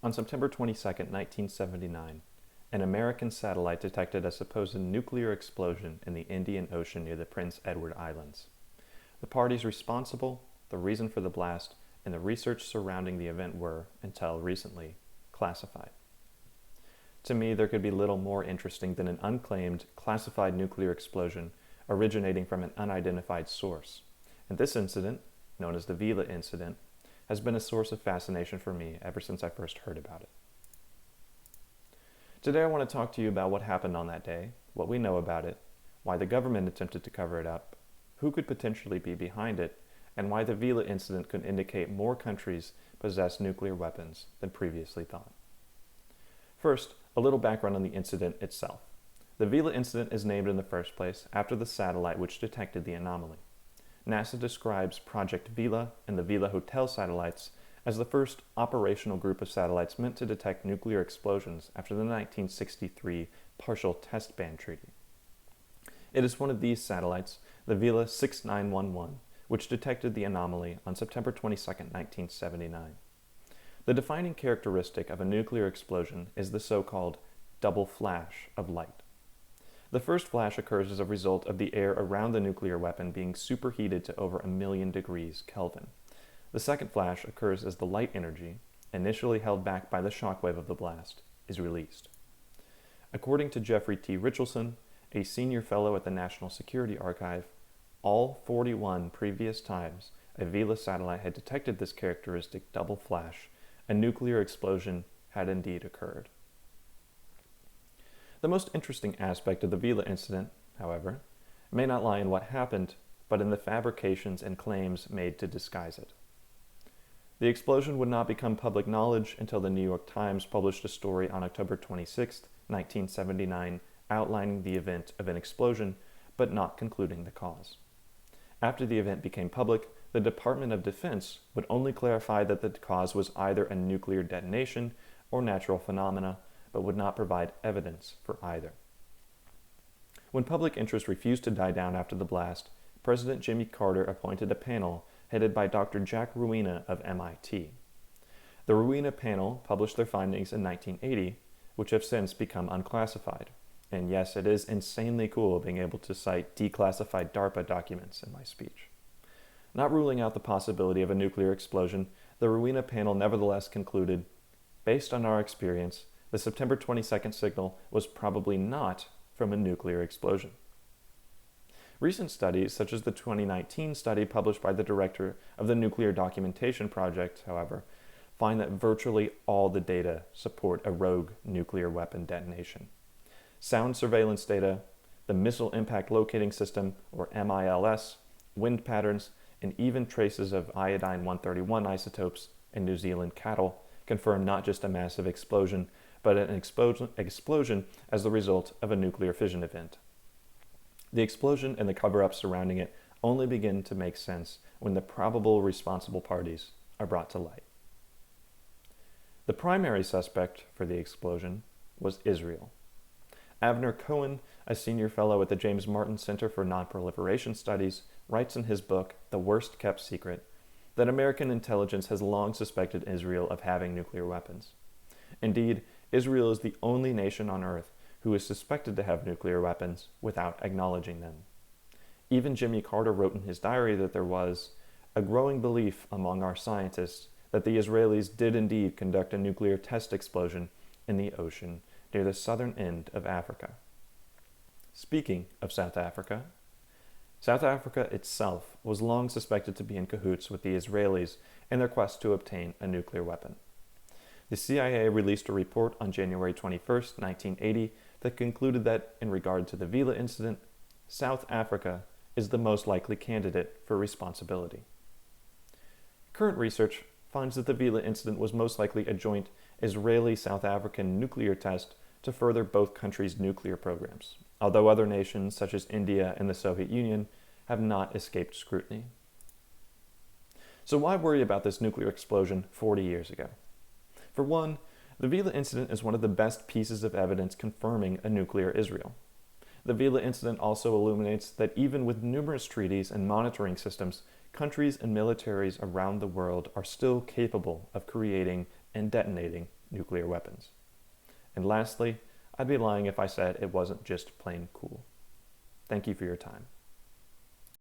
On September 22, 1979, an American satellite detected a supposed nuclear explosion in the Indian Ocean near the Prince Edward Islands. The parties responsible, the reason for the blast, and the research surrounding the event were, until recently, classified. To me, there could be little more interesting than an unclaimed, classified nuclear explosion originating from an unidentified source. And this incident, known as the Vela incident, has been a source of fascination for me ever since I first heard about it. Today I want to talk to you about what happened on that day, what we know about it, why the government attempted to cover it up, who could potentially be behind it, and why the Vela incident could indicate more countries possess nuclear weapons than previously thought. First, a little background on the incident itself. The Vela incident is named in the first place after the satellite which detected the anomaly. NASA describes Project Vela and the Vela Hotel satellites as the first operational group of satellites meant to detect nuclear explosions after the 1963 Partial Test Ban Treaty. It is one of these satellites, the Vela 6911, which detected the anomaly on September 22, 1979. The defining characteristic of a nuclear explosion is the so-called double flash of light. The first flash occurs as a result of the air around the nuclear weapon being superheated to over 1,000,000 degrees Kelvin. The second flash occurs as the light energy, initially held back by the shockwave of the blast, is released. According to Jeffrey T. Richardson, a senior fellow at the National Security Archive, all 41 previous times a Vela satellite had detected this characteristic double flash, a nuclear explosion had indeed occurred. The most interesting aspect of the Vela incident, however, may not lie in what happened, but in the fabrications and claims made to disguise it. The explosion would not become public knowledge until the New York Times published a story on October 26, 1979, outlining the event of an explosion, but not concluding the cause. After the event became public, the Department of Defense would only clarify that the cause was either a nuclear detonation or natural phenomena, but would not provide evidence for either. When public interest refused to die down after the blast, President Jimmy Carter appointed a panel headed by Dr. Jack Ruina of MIT. The Ruina panel published their findings in 1980, which have since become unclassified. And yes, it is insanely cool being able to cite declassified DARPA documents in my speech. Not ruling out the possibility of a nuclear explosion, the Ruina panel nevertheless concluded, based on our experience, the September 22nd signal was probably not from a nuclear explosion. Recent studies, such as the 2019 study published by the director of the Nuclear Documentation Project, however, find that virtually all the data support a rogue nuclear weapon detonation. Sound surveillance data, the Missile Impact Locating System, or MILS, wind patterns, and even traces of iodine-131 isotopes in New Zealand cattle confirm not just a massive explosion, but an explosion as the result of a nuclear fission event. The explosion and the cover-up surrounding it only begin to make sense when the probable responsible parties are brought to light. The primary suspect for the explosion was Israel. Avner Cohen, a senior fellow at the James Martin Center for Nonproliferation Studies, writes in his book, The Worst Kept Secret, that American intelligence has long suspected Israel of having nuclear weapons. Indeed, Israel is the only nation on earth who is suspected to have nuclear weapons without acknowledging them. Even Jimmy Carter wrote in his diary that there was a growing belief among our scientists that the Israelis did indeed conduct a nuclear test explosion in the ocean near the southern end of Africa. Speaking of South Africa itself was long suspected to be in cahoots with the Israelis in their quest to obtain a nuclear weapon. The CIA released a report on January 21, 1980, that concluded that, in regard to the Vela incident, South Africa is the most likely candidate for responsibility. Current research finds that the Vela incident was most likely a joint Israeli-South African nuclear test to further both countries' nuclear programs, although other nations, such as India and the Soviet Union, have not escaped scrutiny. So why worry about this nuclear explosion 40 years ago? For one, the Vela incident is one of the best pieces of evidence confirming a nuclear Israel. The Vela incident also illuminates that even with numerous treaties and monitoring systems, countries and militaries around the world are still capable of creating and detonating nuclear weapons. And lastly, I'd be lying if I said it wasn't just plain cool. Thank you for your time.